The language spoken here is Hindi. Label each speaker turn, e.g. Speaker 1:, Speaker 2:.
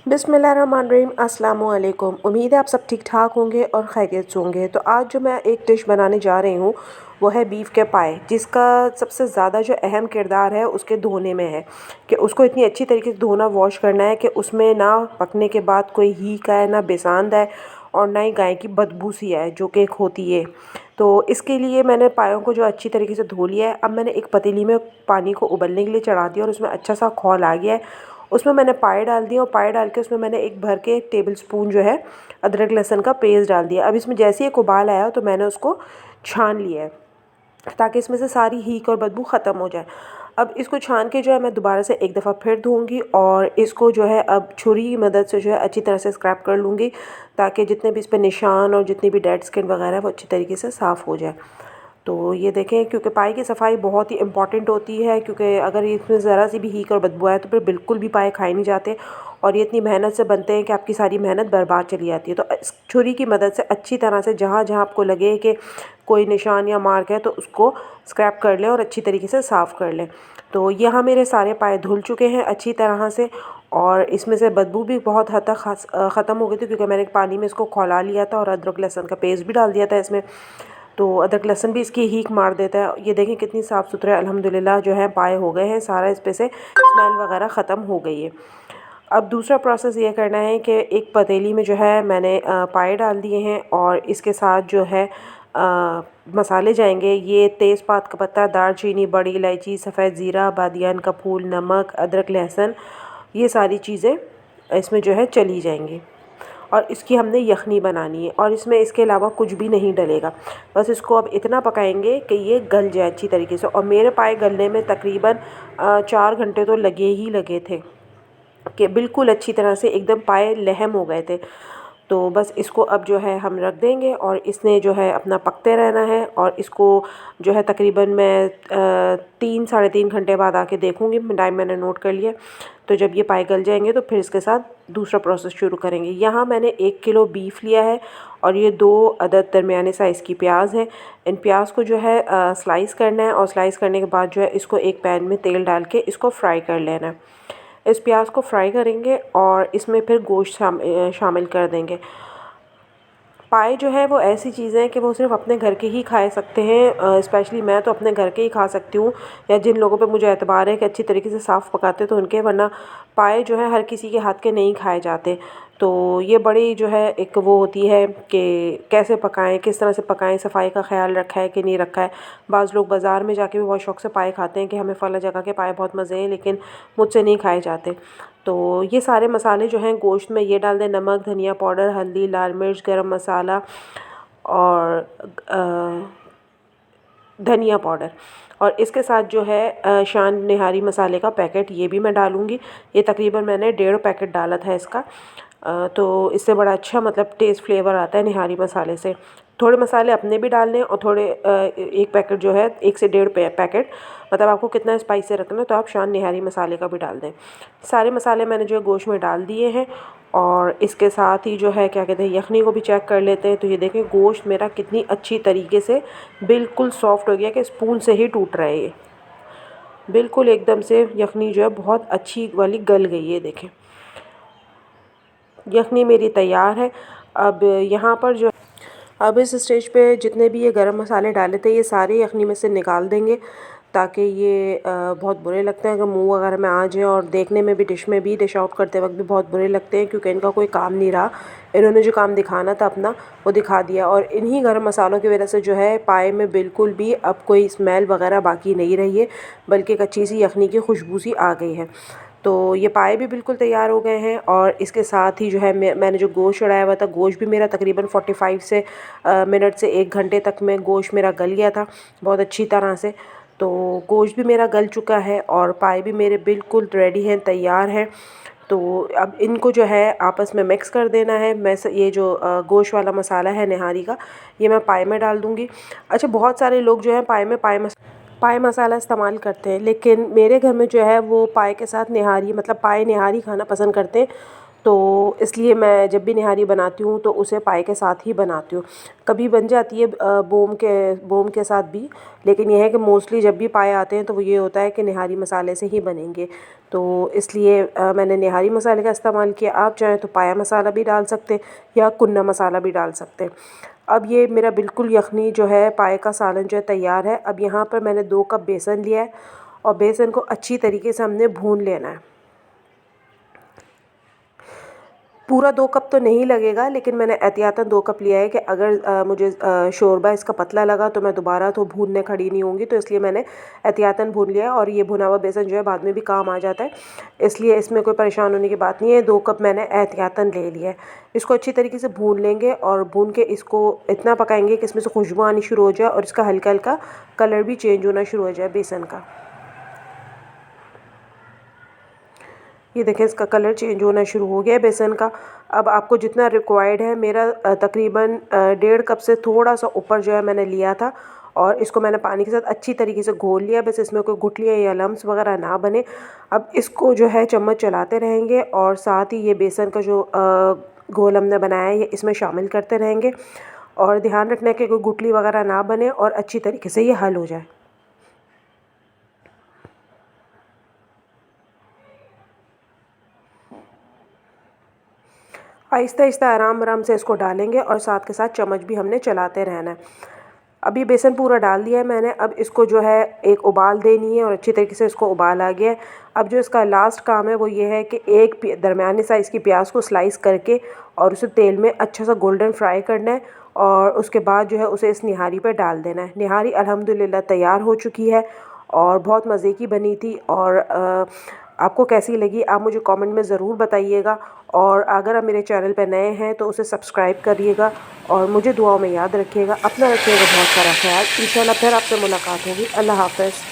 Speaker 1: बिस्मिल्लाहिर्रहमानिर्रहीम अस्सलाम वालेकुम। उम्मीद है आप सब ठीक ठाक होंगे और खैरियत से होंगे। तो आज जो मैं एक डिश बनाने जा रही हूँ वो है बीफ के पाए, जिसका सबसे ज़्यादा जो अहम किरदार है उसके धोने में है कि उसको इतनी अच्छी तरीके से धोना, वॉश करना है कि उसमें ना पकने के बाद कोई हीक आए, ना बेसांद आए और ना ही गाय की बदबू सी आए जो कि एक होती है। तो इसके लिए मैंने पायों को जो अच्छी तरीके से धो लिया है। अब मैंने एक पतीली में पानी को उबलने के लिए चढ़ा दिया और उसमें अच्छा सा खौल आ गया है। उसमें मैंने पाए डाल दिए और पाए डाल के उसमें मैंने एक भर के 1 टेबल स्पून जो है अदरक लहसुन का पेस्ट डाल दिया। अब इसमें जैसे ही एक उबाल आया तो मैंने उसको छान लिया है ताकि इसमें से सारी हीक और बदबू ख़त्म हो जाए। अब इसको छान के जो है मैं दोबारा से एक दफ़ा फिर धोऊंगी और इसको जो है अब छुरी की मदद से जो है अच्छी तरह से स्क्रैप कर लूँगी ताकि जितने भी इस पर निशान और जितनी भी डेड स्किन वगैरह है वो अच्छी तरीके से साफ़ हो जाए। तो ये देखें, क्योंकि पाए की सफाई बहुत ही इम्पॉर्टेंट होती है, क्योंकि अगर इसमें ज़रा सी भी हीक और बदबू आए तो फिर बिल्कुल भी पाए खाए नहीं जाते और ये इतनी मेहनत से बनते हैं कि आपकी सारी मेहनत बर्बाद चली जाती है। तो इस छुरी की मदद से अच्छी तरह से जहाँ जहाँ आपको लगे कि कोई निशान या मार्क है तो उसको स्क्रैप कर लें और अच्छी तरीके से साफ़ कर लें। तो यहाँ मेरे सारे पाए धुल चुके हैं अच्छी तरह से और इसमें से बदबू भी बहुत हद तक ख़त्म हो गई थी, क्योंकि मैंने पानी में इसको खौला लिया था और अदरक लहसुन का पेस्ट भी डाल दिया था इसमें। तो अदरक लहसुन भी इसकी हीक मार देता है। ये देखें कितनी साफ़ सुथरे अल्हम्दुलिल्लाह जो है पाए हो गए हैं, सारा इस पे से स्मेल वगैरह ख़त्म हो गई है। अब दूसरा प्रोसेस ये करना है कि एक पतीली में जो है मैंने पाए डाल दिए हैं और इसके साथ जो है मसाले जाएंगे। ये तेज़पात का पत्ता, दालचीनी, बड़ी इलायची, सफ़ेद ज़ीरा, बादियान का फूल, नमक, अदरक लहसुन, ये सारी चीज़ें इसमें जो है चली जाएंगी और इसकी हमने यखनी बनानी है और इसमें इसके अलावा कुछ भी नहीं डलेगा। बस इसको अब इतना पकाएंगे कि ये गल जाए अच्छी तरीके से। और मेरे पाए गलने में तकरीबन 4 घंटे तो लगे ही लगे थे कि बिल्कुल अच्छी तरह से एकदम पाए लहम हो गए थे। तो बस इसको अब जो है हम रख देंगे और इसने जो है अपना पकते रहना है और इसको जो है तकरीबन मैं 3 साढ़े 3 घंटे बाद आके देखूँगी। टाइम मैंने नोट कर लिया। तो जब ये पाए गल जाएंगे तो फिर इसके साथ दूसरा प्रोसेस शुरू करेंगे। यहाँ मैंने 1 किलो बीफ लिया है और ये 2 अदद दरमियाने साइज़ की प्याज है। इन प्याज को जो है स्लाइस करना है और स्लाइस करने के बाद जो है इसको एक पैन में तेल डाल के इसको फ्राई कर लेना है। इस प्याज को फ्राई करेंगे और इसमें फिर गोश्त शामिल कर देंगे। पाए जो है वो ऐसी चीज़ें हैं कि वो सिर्फ अपने घर के ही खाए सकते हैं। स्पेशली मैं तो अपने घर के ही खा सकती हूँ, या जिन लोगों पे मुझे एतबार है कि अच्छी तरीके से साफ़ पकाते तो उनके, वरना पाए जो है हर किसी के हाथ के नहीं खाए जाते। तो ये बड़ी जो है एक वो होती है कि कैसे पकाएं, किस तरह से पकाएं, सफाई का ख्याल रखा है कि नहीं रखा है। बाज़ लोग बाज़ार में जाके भी बहुत शौक़ से पाए खाते हैं कि हमें फ़ला जगह के पाए बहुत मज़े हैं, लेकिन मुझसे नहीं खाए जाते। तो ये सारे मसाले जो हैं गोश्त में ये डाल दें, नमक, धनिया पाउडर, हल्दी, लाल मिर्च, गरम मसाला और धनिया पाउडर। और इसके साथ जो है शान निहारी मसाले का पैकेट ये भी मैं डालूँगी। ये तकरीबन मैंने 1.5 पैकेट डाला था इसका। तो इससे बड़ा अच्छा मतलब टेस्ट फ्लेवर आता है निहारी मसाले से। थोड़े मसाले अपने भी डाल लें और थोड़े एक पैकेट जो है 1 से 1.5 पैकेट, मतलब आपको कितना स्पाइसी रखना है तो आप शान निहारी मसाले का भी डाल दें। सारे मसाले मैंने जो है गोश्त में डाल दिए हैं और इसके साथ ही जो है क्या कहते हैं यखनी को भी चेक कर लेते हैं। तो ये देखें गोश्त मेरा कितनी अच्छी तरीके से बिल्कुल सॉफ्ट हो गया कि स्पून से ही टूट रहा है। ये बिल्कुल एकदम से यखनी जो है बहुत अच्छी वाली गल गई है। देखें यखनी मेरी तैयार है। अब यहाँ पर जो अब इस स्टेज पे जितने भी ये गरम मसाले डाले थे ये सारे यखनी में से निकाल देंगे, ताकि ये बहुत बुरे लगते हैं अगर मुंह वगैरह में आ जाए और देखने में भी डिश आउट करते वक्त भी बहुत बुरे लगते हैं, क्योंकि इनका कोई काम नहीं रहा। इन्होंने जो काम दिखाना था अपना वो दिखा दिया और इन्हीं गरम मसालों की वजह से जो है पाए में बिल्कुल भी अब कोई स्मेल वगैरह बाकी नहीं रही है, बल्कि एक अच्छी सी यखनी की खुशबू सी आ गई है। तो ये पाए भी बिल्कुल तैयार हो गए हैं और इसके साथ ही जो है मैंने जो गोश्त चढ़ाया हुआ था, गोश्त भी मेरा तकरीबन 45 मिनट से 1 घंटे तक में गोश्त मेरा गल गया था बहुत अच्छी तरह से। तो गोश्त भी मेरा गल चुका है और पाए भी मेरे बिल्कुल रेडी हैं, तैयार हैं। तो अब इनको जो है आपस में मिक्स कर देना है। ये जो गोश्त वाला मसाला है निहारी का, ये मैं पाए में डाल दूँगी। अच्छा, बहुत सारे लोग जो हैं पाए मसाला इस्तेमाल करते हैं, लेकिन मेरे घर में जो है वो पाए के साथ निहारी मतलब पाए निहारी खाना पसंद करते हैं। तो इसलिए मैं जब भी निहारी बनाती हूँ तो उसे पाए के साथ ही बनाती हूँ। कभी बन जाती है बोम के साथ भी, लेकिन यह है कि मोस्टली जब भी पाए आते हैं तो वो ये होता है कि निहारी मसाले से ही बनेंगे। तो इसलिए मैंने निहारी मसाले का इस्तेमाल किया। आप चाहें तो पाया मसाला भी डाल सकते हैं या कुन्ना मसाला भी डाल सकते हैं। अब ये मेरा बिल्कुल यखनी जो है पाए का सालन जो है तैयार है। अब यहाँ पर मैंने 2 कप बेसन लिया है और बेसन को अच्छी तरीके से हमने भून लेना है। पूरा 2 कप तो नहीं लगेगा, लेकिन मैंने एहतियातन 2 कप लिया है कि अगर मुझे शोरबा इसका पतला लगा तो मैं दोबारा तो भूनने खड़ी नहीं होंगी, तो इसलिए मैंने एहतियातन भून लिया है। और ये भुना हुआ बेसन जो है बाद में भी काम आ जाता है, इसलिए इसमें कोई परेशान होने की बात नहीं है। 2 कप मैंने एहतियातन ले लिया है। इसको अच्छी तरीके से भून लेंगे और भून के इसको इतना पकाएंगे कि इसमें से खुशबू आनी शुरू हो जाए और इसका हल्का हल्का कलर भी चेंज होना शुरू हो जाए बेसन का। ये देखें, इसका कलर चेंज होना शुरू हो गया है बेसन का। अब आपको जितना रिक्वायर्ड है, मेरा तकरीबन 1.5 कप से थोड़ा सा ऊपर जो है मैंने लिया था, और इसको मैंने पानी के साथ अच्छी तरीके से घोल लिया। बस इसमें कोई गुठलियाँ या लम्स वगैरह ना बने। अब इसको जो है चम्मच चलाते रहेंगे और साथ ही ये बेसन का जो घोल हमने बनाया है ये इसमें शामिल करते रहेंगे, और ध्यान रखना है कि कोई गुठली वगैरह ना बने और अच्छी तरीके से ये हल हो जाए। आहिस्ता आहिस्ता आराम आराम से इसको डालेंगे और साथ के साथ चम्मच भी हमने चलाते रहना है। अब ये बेसन पूरा डाल दिया है मैंने। अब इसको जो है एक उबाल देनी है और अच्छी तरीके से इसको उबाल आ गया है। अब जो इसका लास्ट काम है वो ये है कि एक दरमियाने साइज़ की प्याज को स्लाइस करके और उसे तेल में अच्छा सा गोल्डन फ्राई करना है, और उसके बाद जो है उसे इस निहारी पर डाल देना है। निहारी अल्हम्दुलिल्लाह तैयार हो चुकी है और बहुत मज़े की बनी थी। और आपको कैसी लगी आप मुझे कमेंट में ज़रूर बताइएगा, और अगर आप मेरे चैनल पर नए हैं तो उसे सब्सक्राइब करिएगा और मुझे दुआओं में याद रखिएगा। अपना रखिएगा बहुत सारा ख्याल। इंशाल्लाह फिर आपसे मुलाकात होगी। अल्लाह हाफ़िज़।